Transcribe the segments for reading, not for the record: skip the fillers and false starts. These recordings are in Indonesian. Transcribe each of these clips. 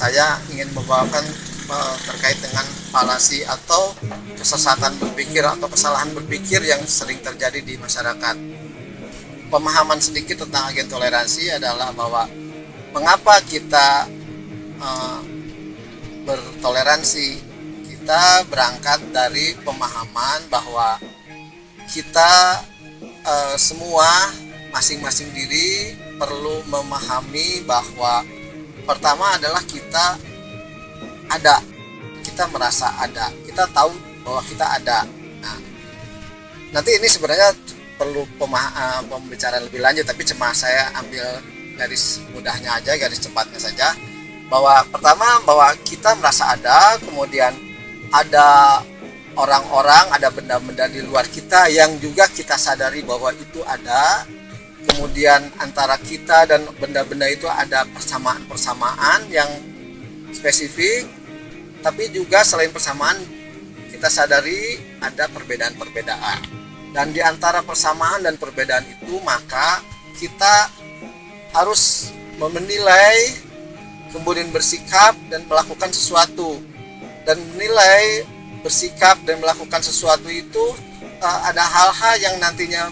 saya ingin membawakan terkait dengan falasi atau kesesatan berpikir atau kesalahan berpikir yang sering terjadi di masyarakat. Pemahaman sedikit tentang agen toleransi adalah bahwa mengapa kita bertoleransi. Kita berangkat dari pemahaman bahwa kita semua masing-masing diri perlu memahami bahwa pertama adalah kita ada, kita merasa ada, kita tahu bahwa kita ada. Nah, nanti ini sebenarnya perlu pembicaraan lebih lanjut, tapi cuma saya ambil garis mudahnya aja, garis cepatnya saja, bahwa pertama bahwa kita merasa ada, kemudian ada orang-orang, ada benda-benda di luar kita yang juga kita sadari bahwa itu ada. Kemudian antara kita dan benda-benda itu ada persamaan-persamaan yang spesifik, tapi juga selain persamaan kita sadari ada perbedaan-perbedaan. Dan di antara persamaan dan perbedaan itu maka kita harus menilai, kemudian bersikap dan melakukan sesuatu. Dan menilai, bersikap dan melakukan sesuatu itu ada hal-hal yang nantinya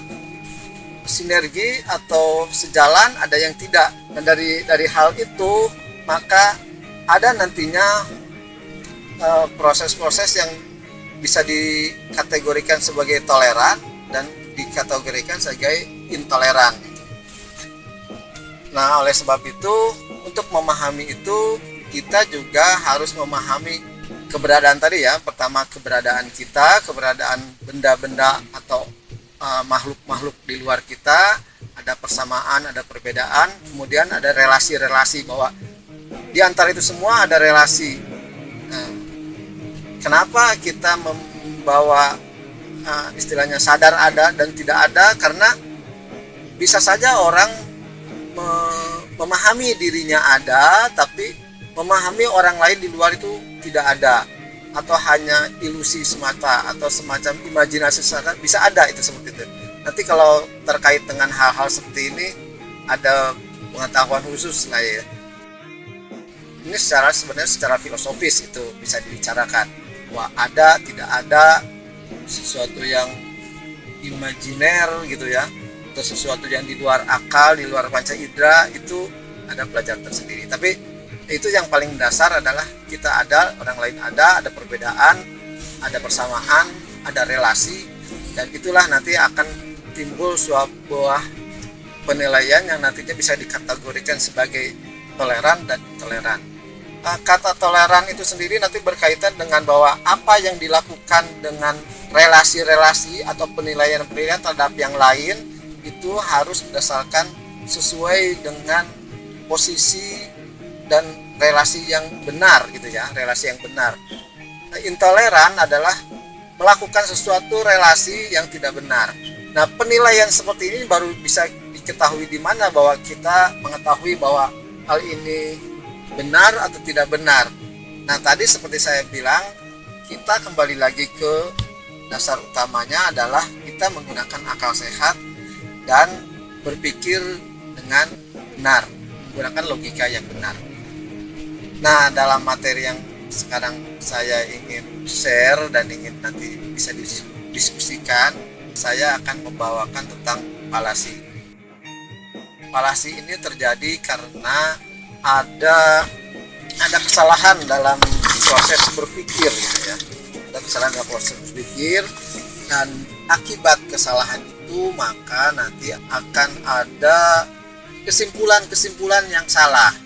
sinergi atau sejalan, ada yang tidak. Dan dari hal itu maka ada nantinya proses-proses yang bisa dikategorikan sebagai toleran dan dikategorikan sebagai intoleran. Nah, oleh sebab itu untuk memahami itu kita juga harus memahami keberadaan tadi ya. Pertama keberadaan kita, keberadaan benda-benda atau makhluk-makhluk di luar kita, ada persamaan, ada perbedaan, kemudian ada relasi-relasi, bahwa di antara itu semua ada relasi. Nah, kenapa kita membawa istilahnya sadar ada dan tidak ada? Karena bisa saja orang memahami dirinya ada, tapi memahami orang lain di luar itu tidak ada, atau hanya ilusi semata atau semacam imajinasi semata. Bisa ada itu seperti itu. Nanti kalau terkait dengan hal-hal seperti ini ada pengetahuan khusus lah ya. Ini sebenarnya secara filosofis itu bisa dibicarakan bahwa ada tidak ada, sesuatu yang imajiner gitu ya, atau sesuatu yang di luar akal, di luar panca indera, itu ada pelajaran tersendiri. Tapi itu yang paling dasar adalah kita ada, orang lain ada perbedaan, ada persamaan, ada relasi, dan itulah nanti akan timbul sebuah penilaian yang nantinya bisa dikategorikan sebagai toleran dan intoleran. Kata toleran itu sendiri nanti berkaitan dengan bahwa apa yang dilakukan dengan relasi-relasi atau penilaian-penilaian terhadap yang lain itu harus berdasarkan sesuai dengan posisi dan relasi yang benar gitu ya, relasi yang benar. Intoleran adalah melakukan sesuatu relasi yang tidak benar. Nah, penilaian seperti ini baru bisa diketahui di mana bahwa kita mengetahui bahwa hal ini benar atau tidak benar. Nah, tadi seperti saya bilang, kita kembali lagi ke dasar utamanya adalah kita menggunakan akal sehat dan berpikir dengan benar, menggunakan logika yang benar. Nah, dalam materi yang sekarang saya ingin share dan ingin nanti bisa didiskusikan, saya akan membawakan tentang falasi. Falasi ini terjadi karena ada kesalahan dalam proses berpikir ya. Ada kesalahan dalam proses berpikir, dan akibat kesalahan itu maka nanti akan ada kesimpulan-kesimpulan yang salah.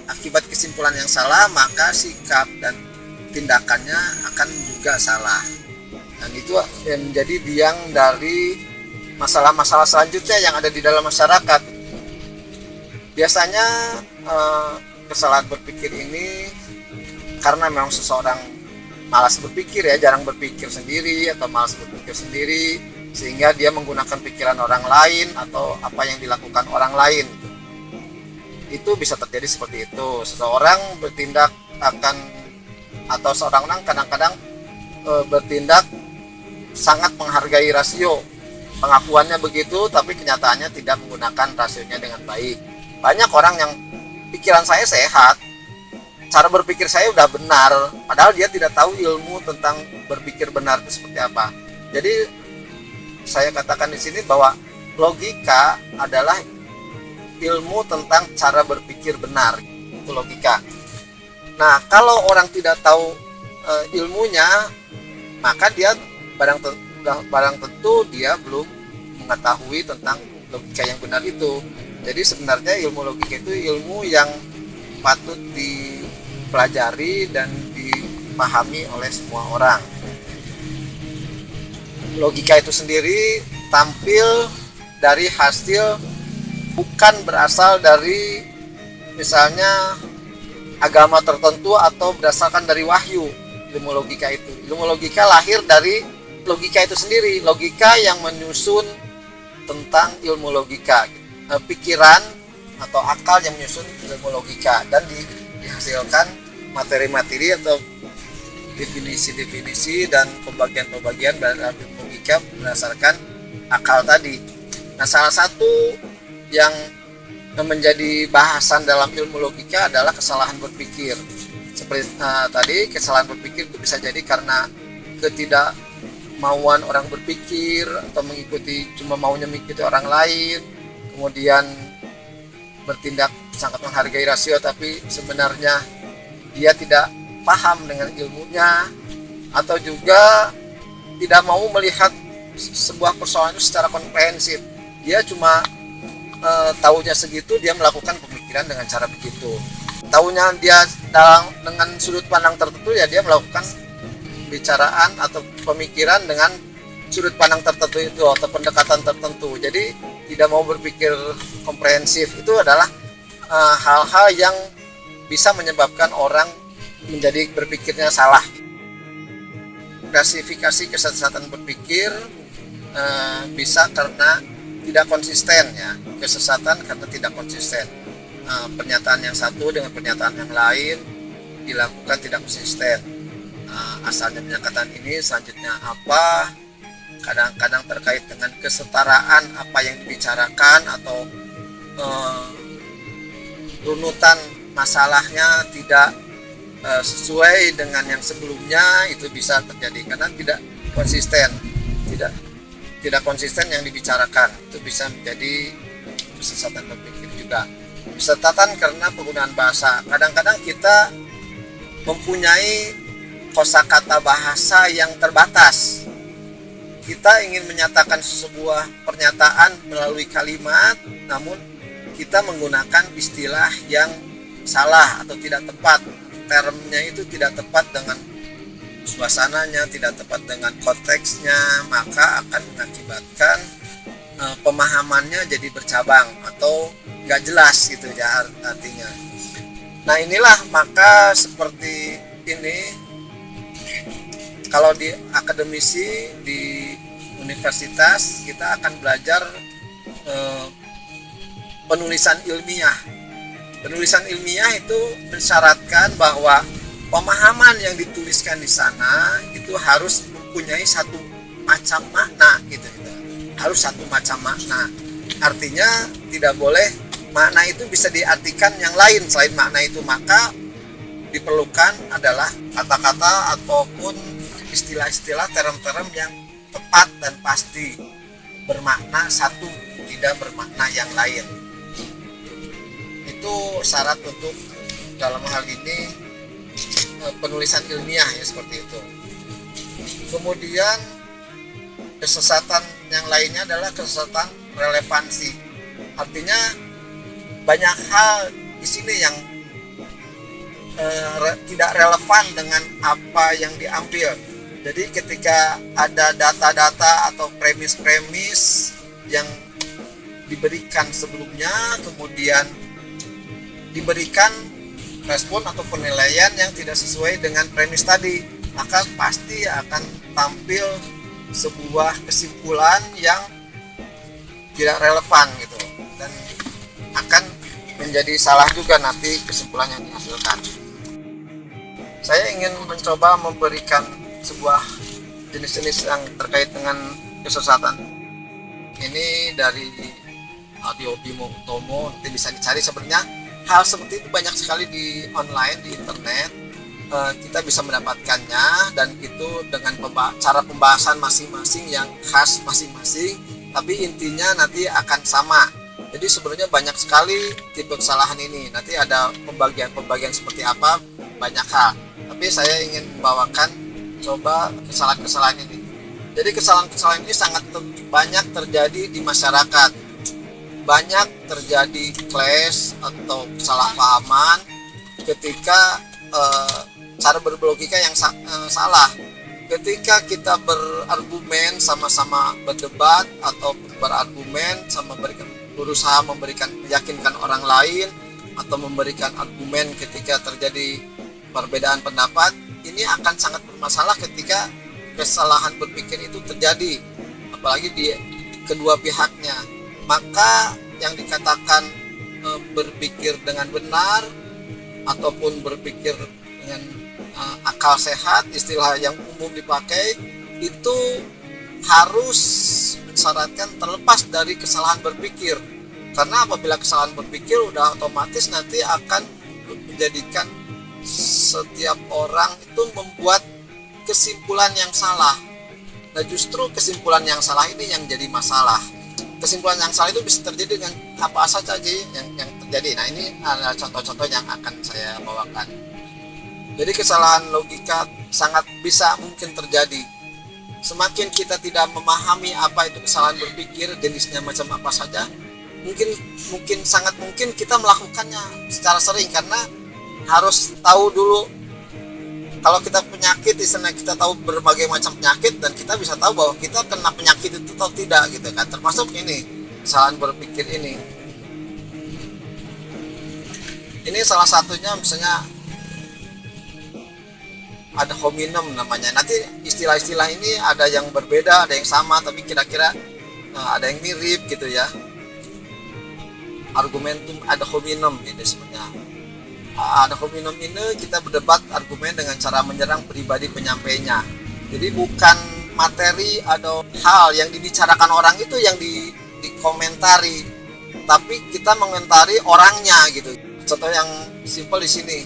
Akibat kesimpulan yang salah maka sikap dan tindakannya akan juga salah. Dan itu menjadi biang dari masalah-masalah selanjutnya yang ada di dalam masyarakat. Biasanya kesalahan berpikir ini karena memang seseorang malas berpikir ya, jarang berpikir sendiri atau malas berpikir sendiri, sehingga dia menggunakan pikiran orang lain atau apa yang dilakukan orang lain. Itu bisa terjadi seperti itu. Seseorang bertindak atau seorang kadang-kadang bertindak sangat menghargai rasio. Pengakuannya begitu, tapi kenyataannya tidak menggunakan rasionya dengan baik. Banyak orang yang pikiran saya sehat, cara berpikir saya udah benar, padahal dia tidak tahu ilmu tentang berpikir benar itu seperti apa. Jadi saya katakan di sini bahwa logika adalah ilmu tentang cara berpikir benar, itu logika. Nah, kalau orang tidak tahu ilmunya, maka dia barang tentu dia belum mengetahui tentang logika yang benar itu. Jadi sebenarnya ilmu logika itu ilmu yang patut dipelajari dan dipahami oleh semua orang. Logika itu sendiri tampil dari hasil, bukan berasal dari misalnya agama tertentu atau berdasarkan dari wahyu. Ilmu logika lahir dari logika itu sendiri, logika yang menyusun tentang ilmu logika, pikiran atau akal yang menyusun ilmu logika, dan dihasilkan materi-materi atau definisi-definisi dan pembagian-pembagian dalam ilmu logika berdasarkan akal tadi. Nah, salah satu yang menjadi bahasan dalam ilmu logika adalah kesalahan berpikir. Seperti tadi, kesalahan berpikir itu bisa jadi karena ketidakmauan orang berpikir atau cuma maunya mengikuti orang lain, kemudian bertindak sangat menghargai rasio tapi sebenarnya dia tidak paham dengan ilmunya, atau juga tidak mau melihat sebuah persoalan itu secara komprehensif. Dia cuma tahunya segitu, dia melakukan pemikiran dengan cara begitu. Tahunya dia dengan sudut pandang tertentu, ya dia melakukan bicaraan atau pemikiran dengan sudut pandang tertentu itu atau pendekatan tertentu. Jadi tidak mau berpikir komprehensif. Itu adalah hal-hal yang bisa menyebabkan orang menjadi berpikirnya salah. Klasifikasi kesesatan berpikir bisa karena tidak konsisten, ya. Kesesatan karena tidak konsisten. Pernyataan yang satu dengan pernyataan yang lain dilakukan tidak konsisten. Asalnya menyatakan ini, selanjutnya apa, kadang-kadang terkait dengan kesetaraan apa yang dibicarakan atau runutan masalahnya tidak sesuai dengan yang sebelumnya. Itu bisa terjadi karena tidak konsisten, tidak konsisten yang dibicarakan. Itu bisa menjadi kesesatan berpikir juga. Kesesatan karena penggunaan bahasa. Kadang-kadang kita mempunyai kosakata bahasa yang terbatas. Kita ingin menyatakan sebuah pernyataan melalui kalimat, namun kita menggunakan istilah yang salah atau tidak tepat. Termnya itu tidak tepat dengan suasananya, tidak tepat dengan konteksnya, maka akan mengakibatkan pemahamannya jadi bercabang atau nggak jelas gitu ya artinya. Nah, inilah, maka seperti ini kalau di akademisi di universitas kita akan belajar penulisan ilmiah. Penulisan ilmiah itu mensyaratkan bahwa pemahaman yang dituliskan di sana itu harus mempunyai satu macam makna gitu. Harus satu macam makna. Artinya tidak boleh makna itu bisa diartikan yang lain selain makna itu, maka diperlukan adalah kata-kata ataupun istilah-istilah, term-term yang tepat dan pasti, bermakna satu, tidak bermakna yang lain. Itu syarat untuk dalam hal ini penulisan ilmiah, ya, seperti itu. Kemudian kesesatan yang lainnya adalah kesesatan relevansi. Artinya banyak hal di sini yang tidak relevan dengan apa yang diambil. Jadi ketika ada data-data atau premis-premis yang diberikan sebelumnya, kemudian diberikan respon atau penilaian yang tidak sesuai dengan premis tadi, maka pasti akan tampil sebuah kesimpulan yang tidak relevan gitu, dan akan menjadi salah juga nanti kesimpulan yang dihasilkan. Saya ingin mencoba memberikan sebuah jenis-jenis yang terkait dengan kesesatan. Ini dari Audio Bimo Utomo, nanti bisa dicari sebenarnya hal seperti itu banyak sekali di online, di internet. Kita bisa mendapatkannya, dan itu dengan cara pembahasan masing-masing yang khas masing-masing, tapi intinya nanti akan sama. Jadi sebenarnya banyak sekali tipe kesalahan ini. Nanti ada pembagian seperti apa, banyak hal. Tapi saya ingin membawakan coba kesalahan-kesalahan ini. Jadi kesalahan-kesalahan ini sangat banyak terjadi di masyarakat. Banyak terjadi clash atau kesalahpahaman ketika cara berlogika yang salah. Ketika kita berargumen, sama-sama berdebat atau berargumen, sama berusaha meyakinkan orang lain atau memberikan argumen ketika terjadi perbedaan pendapat, ini akan sangat bermasalah ketika kesalahan berpikir itu terjadi, apalagi di kedua pihaknya. Maka yang dikatakan berpikir dengan benar ataupun berpikir dengan akal sehat, istilah yang umum dipakai, itu harus mensyaratkan terlepas dari kesalahan berpikir. Karena apabila kesalahan berpikir udah otomatis nanti akan menjadikan setiap orang itu membuat kesimpulan yang salah. Nah, justru kesimpulan yang salah ini yang jadi masalah. Kesimpulan yang salah itu bisa terjadi dengan apa saja yang terjadi. Nah, ini adalah contoh-contoh yang akan saya bawakan. Jadi kesalahan logika sangat bisa mungkin terjadi. Semakin kita tidak memahami apa itu kesalahan berpikir, jenisnya macam apa saja, sangat mungkin kita melakukannya secara sering, karena harus tahu dulu kalau kita penyakit, istilahnya kita tahu berbagai macam penyakit, dan kita bisa tahu bahwa kita kena penyakit itu atau tidak gitu kan. Termasuk ini kesalahan berpikir ini. Ini salah satunya, misalnya ada hominem namanya. Nanti istilah-istilah ini ada yang berbeda, ada yang sama, tapi kira-kira ada yang mirip gitu ya. Argumentum ad hominem ini sebenarnya. Ad hominem ini kita berdebat argumen dengan cara menyerang pribadi penyampainya. Jadi bukan materi atau hal yang dibicarakan orang itu yang dikomentari, tapi kita mengomentari orangnya gitu. Contoh yang simpel di sini.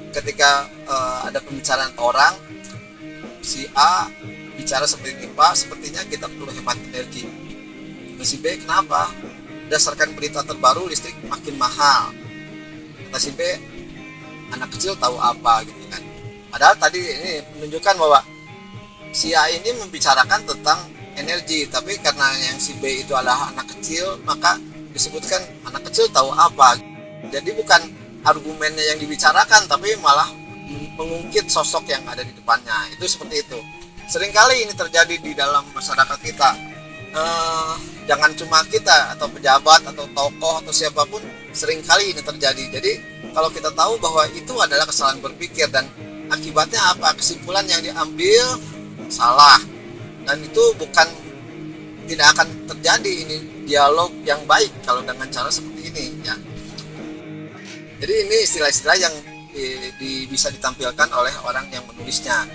Ketika ada pembicaraan orang, si A bicara seperti ini, Pak, sepertinya kita perlu hemat energi. Si B, kenapa? Berdasarkan berita terbaru, listrik makin mahal. Kata si B, anak kecil tahu apa gitu kan. Padahal tadi ini menunjukkan bahwa si A ini membicarakan tentang energi, tapi karena yang si B itu adalah anak kecil, maka disebutkan anak kecil tahu apa. Jadi bukan argumennya yang dibicarakan, tapi malah mengungkit sosok yang ada di depannya. Itu seperti itu. Seringkali ini terjadi di dalam masyarakat kita. Jangan cuma kita atau pejabat atau tokoh atau siapapun, seringkali ini terjadi. Jadi kalau kita tahu bahwa itu adalah kesalahan berpikir, dan akibatnya apa? Kesimpulan yang diambil salah, dan itu tidak akan terjadi ini dialog yang baik kalau dengan cara seperti ini ya. Jadi ini istilah-istilah yang bisa ditampilkan oleh orang yang menulisnya.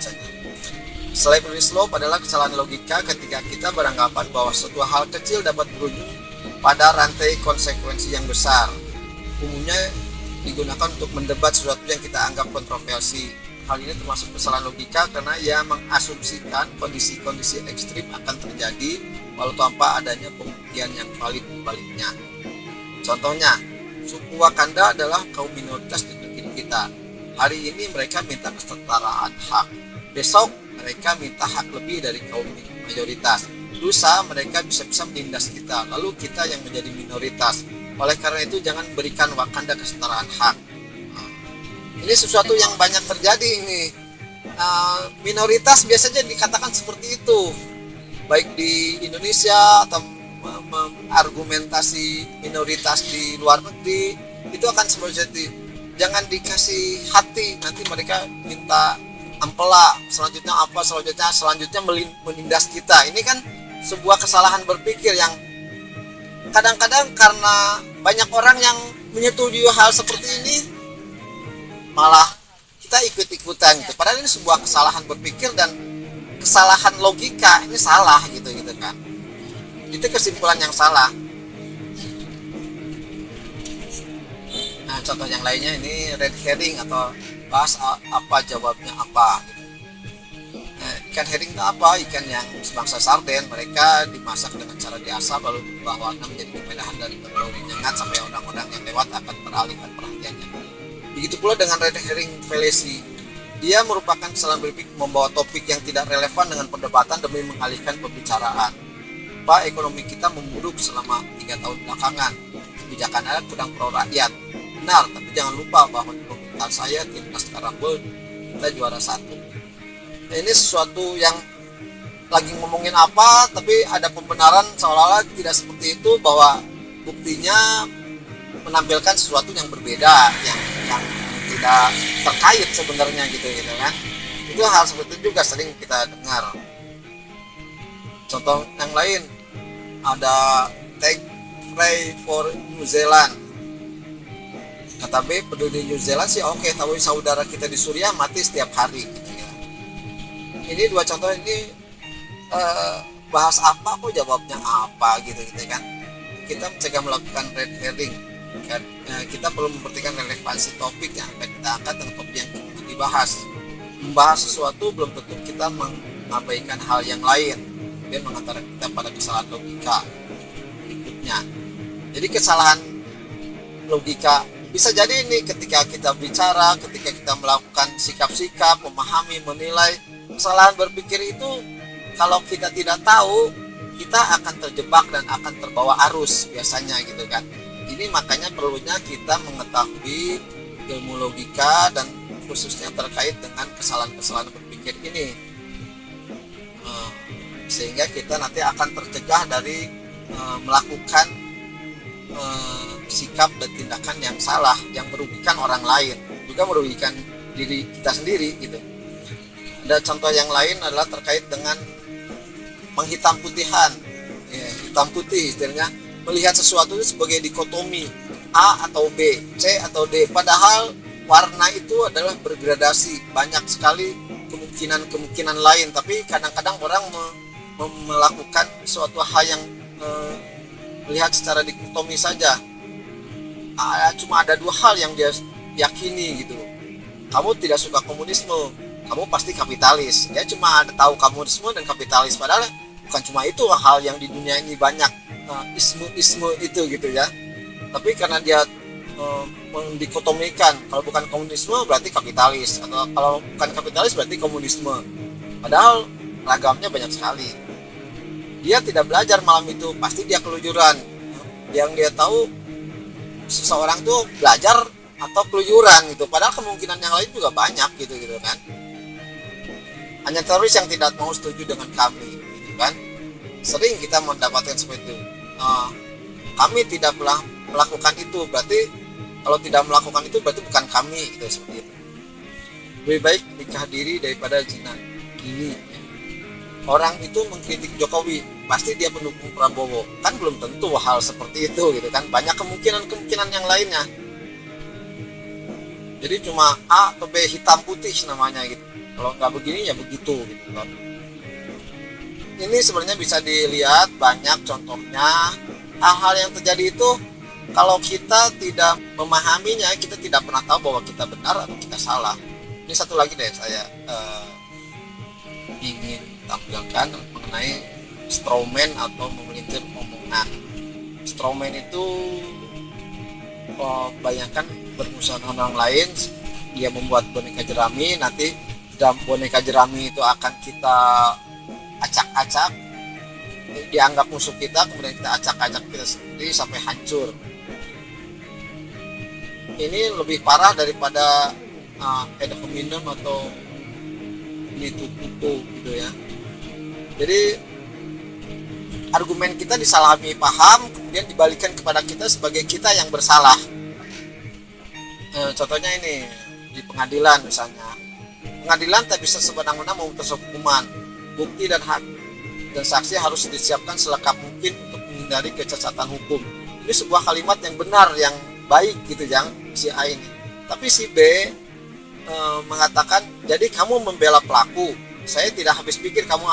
Slave slope adalah kesalahan logika ketika kita beranggapan bahwa suatu hal kecil dapat berujung pada rantai konsekuensi yang besar. Umumnya digunakan untuk mendebat sesuatu yang kita anggap kontroversi. Hal ini termasuk kesalahan logika karena ia mengasumsikan kondisi-kondisi ekstrim akan terjadi walau tanpa adanya pembuktian yang valid baliknya. Contohnya, suku Wakanda adalah kaum minoritas di negeri kita. Hari ini mereka minta kesetaraan hak. Besok mereka minta hak lebih dari kaum mayoritas. Lusa mereka bisa-bisa menindas kita, lalu kita yang menjadi minoritas. Oleh karena itu jangan berikan Wakanda kesetaraan hak. Ini sesuatu yang banyak terjadi ini. Minoritas biasanya dikatakan seperti itu, baik di Indonesia atau argumentasi minoritas di luar negeri itu akan seperti itu. Jangan dikasih hati, nanti mereka minta ampela, selanjutnya menindas kita. Ini kan sebuah kesalahan berpikir yang kadang-kadang karena banyak orang yang menyetujui hal seperti ini, malah kita ikut-ikutan gitu. Padahal ini sebuah kesalahan berpikir dan kesalahan logika, ini salah gitu kan. Itu kesimpulan yang salah. Nah, Contoh yang lainnya ini red herring atau bahas apa jawabnya apa gitu. Nah, ikan herring itu apa? Ikan yang sebangsa sarden, mereka dimasak dengan cara diasap lalu berubah warna menjadi kemedahan dari berbagai nyengat sampai orang-orang yang lewat akan teralihkan perhatiannya. Begitu pula dengan red herring fallacy. Dia merupakan kesalahan berpikir membawa topik yang tidak relevan dengan perdebatan demi mengalihkan pembicaraan. Pak, ekonomi kita memburuk selama 3 tahun belakangan. Kebijakan Anda kurang pro rakyat. Benar, tapi jangan lupa bahwa di pemerintahan saya timnas Karambol kita juara 1. Nah, ini sesuatu yang lagi ngomongin apa, tapi ada pembenaran seolah-olah tidak seperti itu, bahwa buktinya menampilkan sesuatu yang berbeda, yang tidak terkait sebenarnya gitu kan. Itu hal seperti itu juga sering kita dengar. Contoh yang lain, ada take pray for New Zealand. Kata B, peduli New Zealand sih oke, tapi saudara kita di Suriah mati setiap hari gitu ya. Ini dua contoh ini bahas apa kok jawabnya apa gitu kan. Kita mencegah melakukan red herring kan. Kita perlu memperhatikan relevansi topik yang akan kita angkat dan topik yang akan dibahas. Membahas sesuatu belum tentu kita mengabaikan hal yang lain dan mengantar kita pada kesalahan logika berikutnya. Jadi kesalahan logika bisa jadi ini ketika kita bicara, ketika kita melakukan sikap-sikap, memahami, menilai. Kesalahan berpikir itu kalau kita tidak tahu, kita akan terjebak dan akan terbawa arus biasanya gitu kan. Ini makanya perlunya kita mengetahui ilmu logika dan khususnya terkait dengan kesalahan-kesalahan berpikir ini, sehingga kita nanti akan tercegah dari melakukan sikap dan tindakan yang salah, yang merugikan orang lain, juga merugikan diri kita sendiri gitu. Ada contoh yang lain adalah terkait dengan menghitam putihan, hitam putih istilahnya, melihat sesuatu itu sebagai dikotomi A atau B, C atau D, padahal warna itu adalah bergradasi, banyak sekali kemungkinan lain, tapi kadang-kadang orang melakukan suatu hal yang melihat secara dikotomi saja. Cuma ada 2 hal yang dia yakini gitu. Kamu tidak suka komunisme, kamu pasti kapitalis. Dia cuma ada tahu komunisme dan kapitalis, padahal bukan cuma itu hal yang di dunia ini banyak isme itu gitu ya. Tapi karena dia mendikotomikan, kalau bukan komunisme berarti kapitalis, atau kalau bukan kapitalis berarti komunisme, padahal ragamnya banyak sekali. Dia tidak belajar malam itu, pasti dia keluyuran. Yang dia tahu seseorang tuh belajar atau keluyuran gitu, padahal kemungkinan yang lain juga banyak gitu kan. Hanya teroris yang tidak mau setuju dengan kami gitu kan. Sering kita mendapatkan seperti itu. Kami tidak melakukan itu, berarti kalau tidak melakukan itu berarti bukan kami gitu, seperti itu. Lebih baik nikah diri daripada zina ini. Orang itu mengkritik Jokowi, pasti dia pendukung Prabowo, kan belum tentu hal seperti itu gitu kan. Banyak kemungkinan yang lainnya. Jadi cuma A atau B, hitam putih namanya gitu. Kalau nggak begini ya begitu gitu kan. Ini sebenarnya bisa dilihat banyak contohnya. Hal-hal yang terjadi itu kalau kita tidak memahaminya, kita tidak pernah tahu bahwa kita benar atau kita salah. Ini satu lagi deh saya ingin tampilkan mengenai strawman atau memelintir omongan. Strawman itu bayangkan bermusuhan orang lain, dia membuat boneka jerami, nanti boneka jerami itu akan kita acak-acak, dianggap musuh kita, kemudian kita acak-acak kita sendiri sampai hancur. Ini lebih parah daripada ad hominem atau nitu kuku gitu ya. Jadi argumen kita disalahpahami paham, kemudian dibalikan kepada kita sebagai kita yang bersalah. Contohnya ini di pengadilan misalnya, pengadilan tak bisa sebenang-benang memutus hukuman, bukti dan hak dan saksi harus disiapkan selengkap mungkin untuk menghindari kecacatan hukum. Ini sebuah kalimat yang benar, yang baik gitu yang si A ini. Tapi si B mengatakan, jadi kamu membela pelaku, saya tidak habis pikir kamu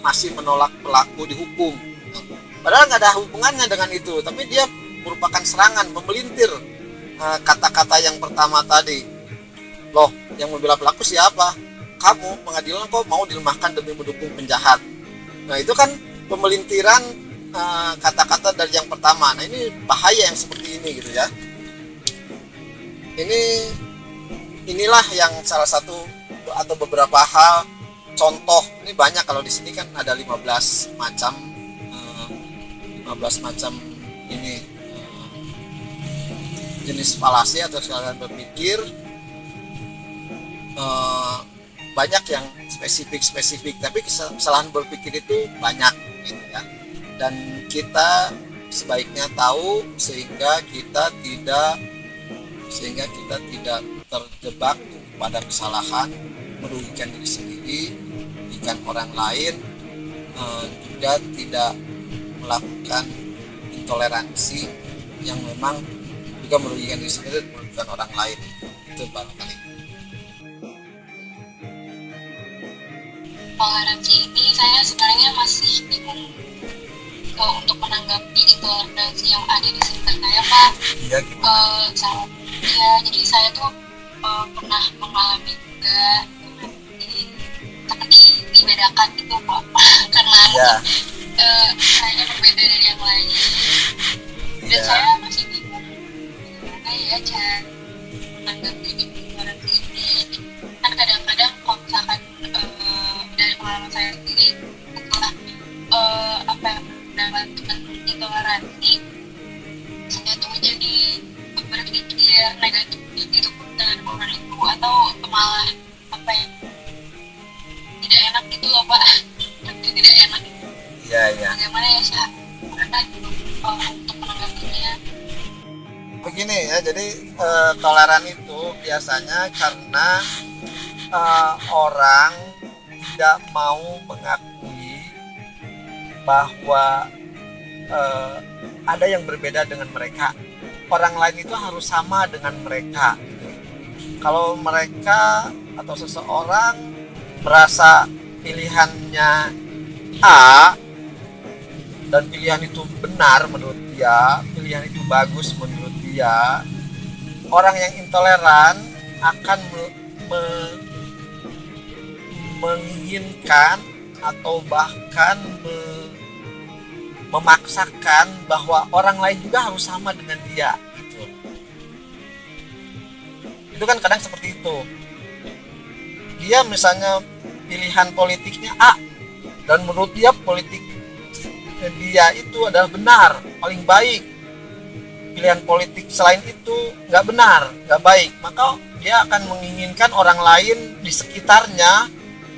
masih menolak pelaku dihukum. Padahal nggak ada hubungannya dengan itu, tapi dia merupakan serangan, memelintir kata-kata yang pertama tadi, loh yang membela pelaku siapa? Kamu, pengadilan kok mau dilemahkan demi mendukung penjahat. Nah itu kan pemelintiran kata-kata dari yang pertama. Nah ini bahaya yang seperti ini gitu ya. Inilah yang salah satu atau beberapa hal contoh. Ini banyak, kalau di sini kan ada 15 macam ini jenis falasi atau kesalahan berpikir. Banyak yang spesifik, tapi kesalahan berpikir itu banyak gitu ya. Dan kita sebaiknya tahu sehingga kita tidak terjebak pada kesalahan merugikan diri sendiri, merugikan orang lain, juga tidak melakukan intoleransi yang memang juga merugikan diri sendiri dan merugikan orang lain. Itu barangkali. Toleransi ini saya sebenarnya masih bingung untuk menanggapi intoleransi yang ada di sekitar saya, Pak. Iya. Jadi saya tuh pernah mengalami juga, tapi dibedakan gitu, Pak. Karena saya berbeda dari yang lain. Dan saya masih bingung gimana ya cara menanggapi intoleransi ini. Kan kadang-kadang kalau misalkan dari pengalaman saya sendiri, setelah mendapatkan intoleransi, saya tuh jadi berpikir negatif gitu terhadap orang itu, atau malah tidak enak gitu loh, Pak. Tidak enak. Iya. Bagaimana ya saya untuk menanggapinya? Begini ya, jadi toleran itu biasanya karena orang tidak mau mengakui bahwa ada yang berbeda dengan mereka. Orang lain itu harus sama dengan mereka. Kalau mereka atau seseorang merasa pilihannya A dan pilihan itu benar menurut dia, pilihan itu bagus menurut dia, orang yang intoleran akan menginginkan atau bahkan memaksakan bahwa orang lain juga harus sama dengan dia gitu. Itu kan kadang seperti itu. Dia misalnya pilihan politiknya A dan menurut dia politik dia itu adalah benar, paling baik. Pilihan politik selain itu nggak benar, nggak baik, maka dia akan menginginkan orang lain di sekitarnya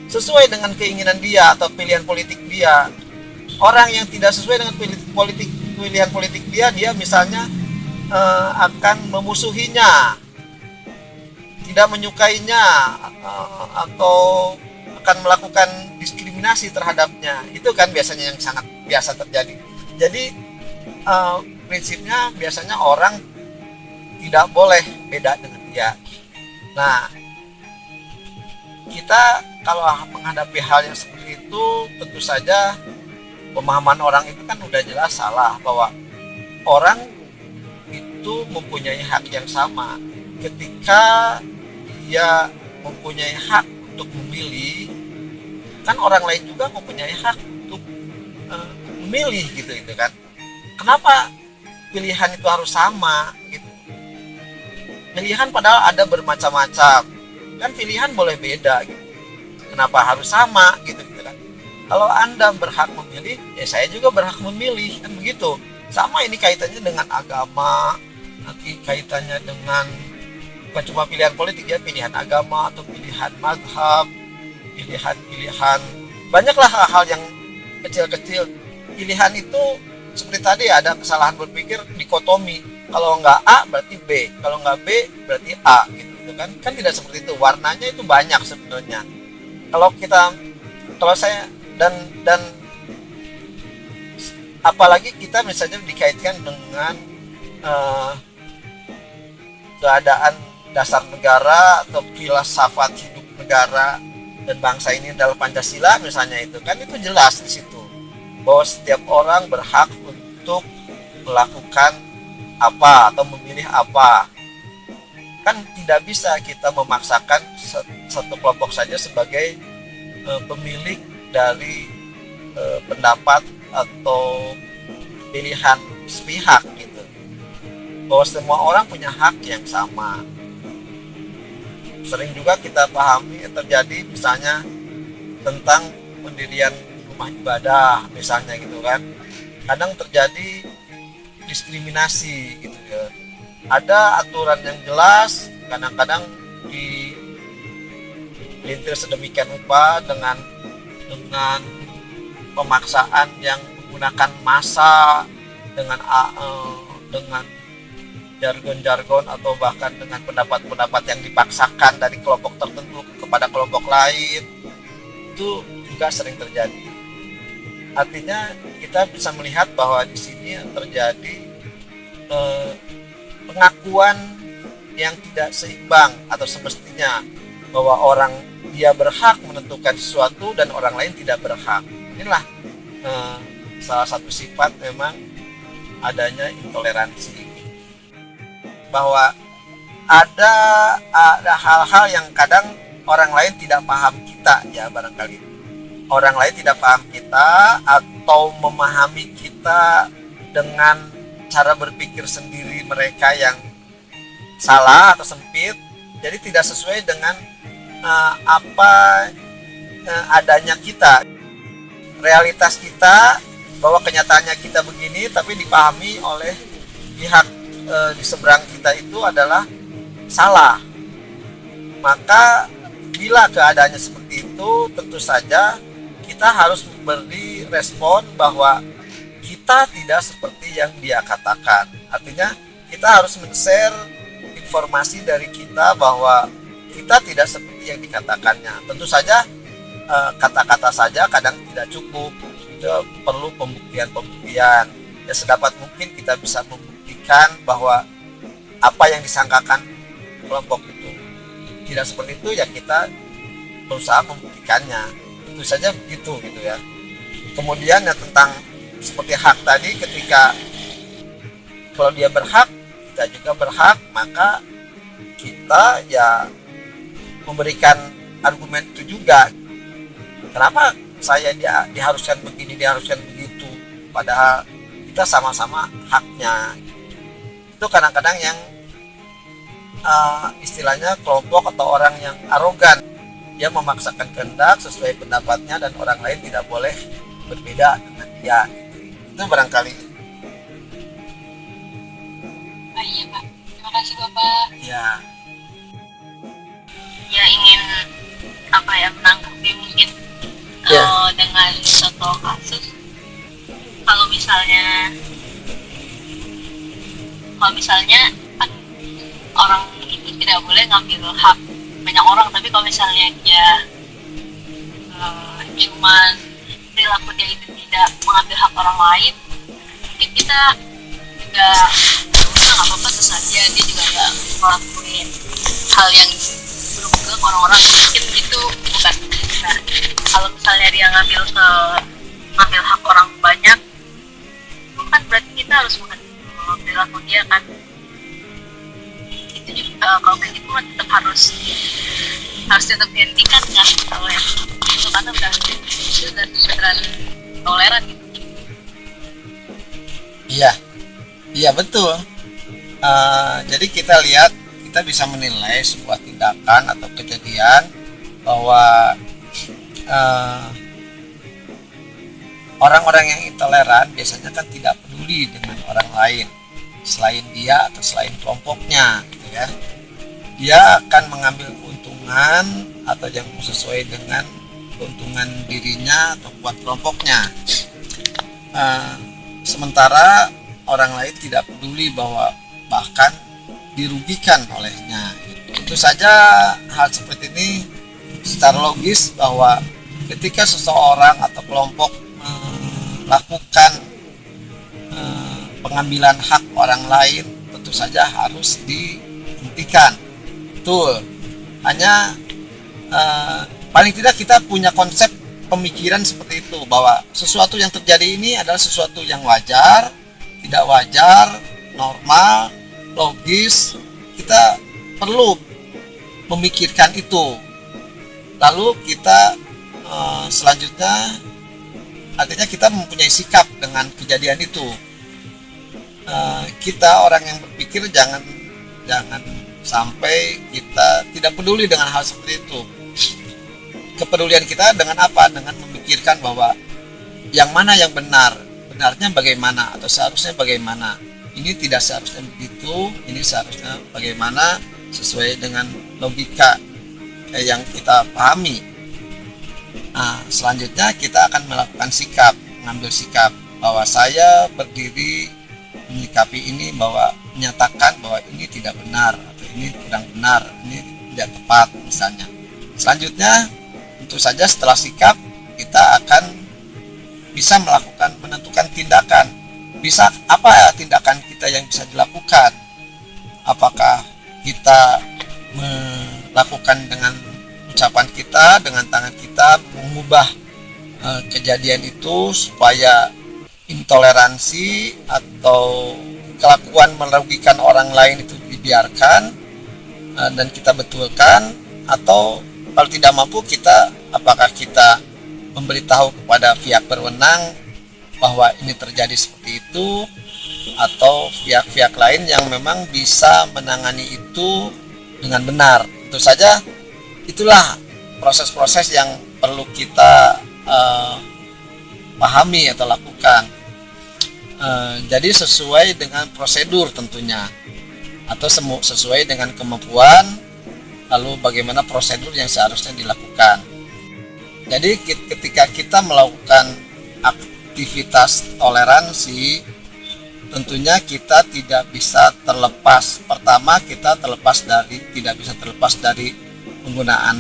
sesuai dengan keinginan dia atau pilihan politik dia. Orang yang tidak sesuai dengan pilihan politik dia misalnya akan memusuhinya, tidak menyukainya, atau akan melakukan diskriminasi terhadapnya. Itu kan biasanya yang sangat biasa terjadi. Jadi prinsipnya biasanya orang tidak boleh beda dengan dia. Nah, kita kalau menghadapi hal yang seperti itu, tentu saja pemahaman orang itu kan udah jelas salah, bahwa orang itu mempunyai hak yang sama. Ketika dia mempunyai hak untuk memilih, kan orang lain juga mempunyai hak untuk memilih gitu kan. Kenapa pilihan itu harus sama gitu? Pilihan padahal ada bermacam-macam, kan pilihan boleh beda gitu. Kenapa harus sama gitu kan? Kalau Anda berhak memilih, ya saya juga berhak memilih, kan begitu. Sama ini kaitannya dengan agama, nanti kaitannya dengan bukan cuma pilihan politik ya, pilihan agama atau pilihan mazhab, pilihan banyaklah hal yang kecil-kecil. Pilihan itu seperti tadi ada kesalahan berpikir dikotomi. Kalau nggak A berarti B, kalau nggak B berarti A gitu kan. Kan tidak seperti itu. Warnanya itu banyak sebenarnya. Kalau saya dan apalagi kita misalnya dikaitkan dengan keadaan dasar negara atau filsafat hidup negara dan bangsa ini adalah Pancasila misalnya, itu kan itu jelas di situ bahwa setiap orang berhak untuk melakukan apa atau memilih apa. kan tidak bisa kita memaksakan satu kelompok saja sebagai pemilik dari pendapat atau pilihan sepihak gitu, bahwa semua orang punya hak yang sama. Sering juga kita pahami terjadi misalnya tentang pendirian rumah ibadah misalnya gitu kan, kadang terjadi diskriminasi gitu ya. Ada aturan yang jelas, kadang-kadang dilintir sedemikian rupa dengan pemaksaan yang menggunakan massa, dengan jargon-jargon atau bahkan dengan pendapat-pendapat yang dipaksakan dari kelompok tertentu kepada kelompok lain, itu juga sering terjadi. Artinya kita bisa melihat bahwa di sini terjadi pengakuan yang tidak seimbang atau semestinya, bahwa orang dia berhak menentukan sesuatu dan orang lain tidak berhak. Inilah salah satu sifat memang adanya intoleransi, bahwa ada hal-hal yang kadang orang lain tidak paham kita ya, barangkali orang lain tidak paham kita atau memahami kita dengan cara berpikir sendiri mereka yang salah atau sempit, jadi tidak sesuai dengan apa adanya kita, realitas kita, bahwa kenyataannya kita begini, tapi dipahami oleh pihak di seberang kita itu adalah salah. Maka bila keadaannya seperti itu, tentu saja kita harus memberi respon bahwa kita tidak seperti yang dia katakan. Artinya kita harus men-share informasi dari kita bahwa kita tidak seperti yang dikatakannya. Tentu saja kata-kata saja kadang tidak cukup, kita perlu pembuktian-pembuktian. Ya sedapat mungkin kita bisa membuktikan bahwa apa yang disangkakan kelompok itu tidak seperti itu, ya kita berusaha membuktikannya. Itu saja begitu gitu ya. Kemudian ya tentang seperti hak tadi, ketika kalau dia berhak, kita juga berhak, maka kita ya memberikan argumen itu juga. Kenapa saya diharuskan begini, diharuskan begitu, padahal kita sama-sama haknya. Itu kadang-kadang yang istilahnya kelompok atau orang yang arogan, dia memaksakan kehendak sesuai pendapatnya dan orang lain tidak boleh berbeda dengan dia. Itu barangkali. Iya Pak, terima kasih Bapak. Ya. Ya ingin menanggapi mungkin dengan contoh kasus, kalau misalnya kan orang itu tidak boleh ngambil hak banyak orang, tapi kalau misalnya dia cuman perilaku dia itu tidak mengambil hak orang lain, mungkin kita juga udah nggak apa-apa, sesaja dia juga nggak ngelakuin hal yang buruk ke orang-orang, mungkin itu bukan. Nah, kalau misalnya dia ngambil hak orang banyak, itu kan berarti kita harus mengambil perilaku dia kan. Itu juga kalau kayak gitu kan tetap harus tetap dihentikan kan, kalau yang itu karena udah toleran gitu. Iya betul. Jadi kita lihat, kita bisa menilai sebuah tindakan atau kejadian bahwa orang-orang yang intoleran biasanya kan tidak peduli dengan orang lain selain dia atau selain kelompoknya gitu ya. Dia akan mengambil keuntungan atau yang sesuai dengan keuntungan dirinya atau buat kelompoknya. Sementara orang lain tidak peduli bahwa bahkan dirugikan olehnya. Tentu saja hal seperti ini secara logis bahwa ketika seseorang atau kelompok melakukan pengambilan hak orang lain, tentu saja harus dihentikan. Betul. Hanya paling tidak kita punya konsep pemikiran seperti itu, bahwa sesuatu yang terjadi ini adalah sesuatu yang wajar, tidak wajar, normal, logis. Kita perlu memikirkan itu. Lalu kita selanjutnya artinya kita mempunyai sikap dengan kejadian itu. Kita orang yang berpikir jangan sampai kita tidak peduli dengan hal seperti itu. Kepedulian kita dengan apa? Dengan memikirkan bahwa yang mana yang benar, benarnya bagaimana atau seharusnya bagaimana. Ini tidak seharusnya begitu, ini seharusnya bagaimana sesuai dengan logika yang kita pahami. Nah, selanjutnya kita akan melakukan sikap, mengambil sikap bahwa saya berdiri menyikapi ini, bahwa menyatakan bahwa ini tidak benar atau ini kurang benar, ini tidak tepat misalnya. Selanjutnya tentu saja setelah sikap kita akan bisa menentukan tindakan. Bisa apa ya tindakan kita yang bisa dilakukan? Apakah kita melakukan dengan ucapan kita, dengan tangan kita, mengubah kejadian itu supaya intoleransi atau kelakuan merugikan orang lain itu dibiarkan dan kita betulkan, atau kalau tidak mampu apakah kita memberitahu kepada pihak berwenang bahwa ini terjadi seperti itu, atau pihak-pihak lain yang memang bisa menangani itu dengan benar. Tentu saja itulah proses-proses yang perlu kita pahami atau lakukan. Jadi sesuai dengan prosedur tentunya, atau sesuai dengan kemampuan, lalu bagaimana prosedur yang seharusnya dilakukan. Jadi ketika kita melakukan aktivitas toleransi, tentunya kita tidak bisa terlepas. Pertama, kita tidak bisa terlepas dari penggunaan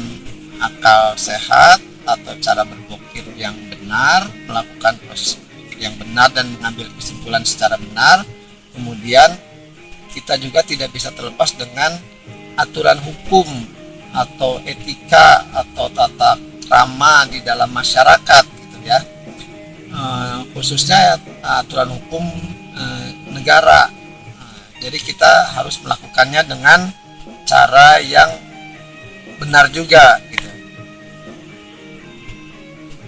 akal sehat atau cara berpikir yang benar, melakukan proses berpikir yang benar dan mengambil kesimpulan secara benar. Kemudian kita juga tidak bisa terlepas dengan aturan hukum atau etika atau tata krama di dalam masyarakat gitu ya. Khususnya aturan hukum negara. Jadi kita harus melakukannya dengan cara yang benar juga gitu.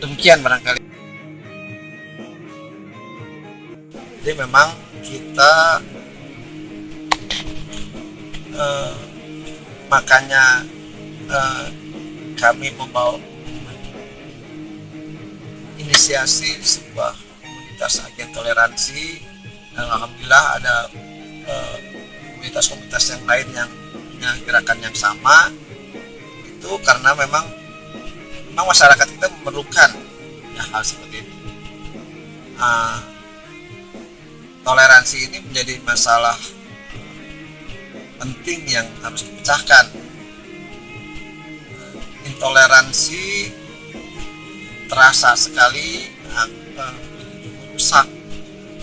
Demikian barangkali. Jadi memang kita makanya kami membawa inisiasi sebuah komunitas agen toleransi, dan alhamdulillah ada komunitas-komunitas yang lain yang punya gerakan yang sama. Itu karena memang masyarakat kita memerlukan ya hal seperti ini. Toleransi ini menjadi masalah penting yang harus dipecahkan. Intoleransi terasa sekali merusak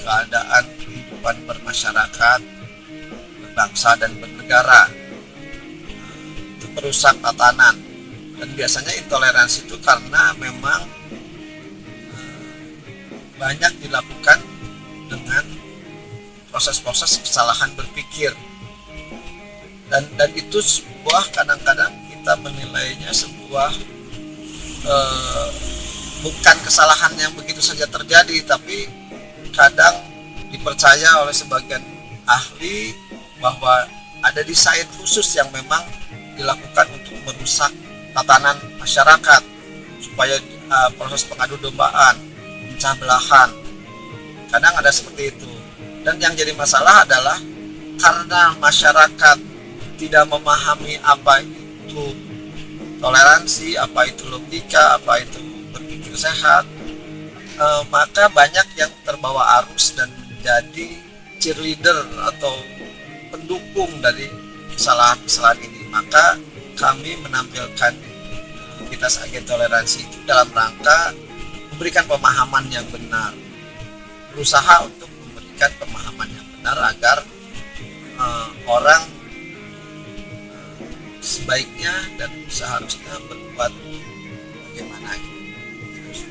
keadaan kehidupan bermasyarakat, berbangsa dan bernegara. Itu merusak tatanan, dan biasanya intoleransi itu karena memang banyak dilakukan dengan proses-proses kesalahan berpikir, dan itu sebuah kadang-kadang kita menilainya sebuah bukan kesalahan yang begitu saja terjadi, tapi kadang dipercaya oleh sebagian ahli bahwa ada desain khusus yang memang dilakukan untuk merusak tatanan masyarakat supaya proses pengadu dombaan, pecah belahan. Kadang ada seperti itu. Dan yang jadi masalah adalah karena masyarakat tidak memahami apa itu toleransi, apa itu logika, apa itu berpikir sehat, maka banyak yang terbawa arus dan menjadi cheerleader atau pendukung dari kesalahan-kesalahan ini. Maka kami menampilkan komunitas agen toleransi itu dalam rangka memberikan pemahaman yang benar, berusaha untuk memberikan pemahaman yang benar agar orang sebaiknya dan seharusnya berbuat bagaimana itu. Terus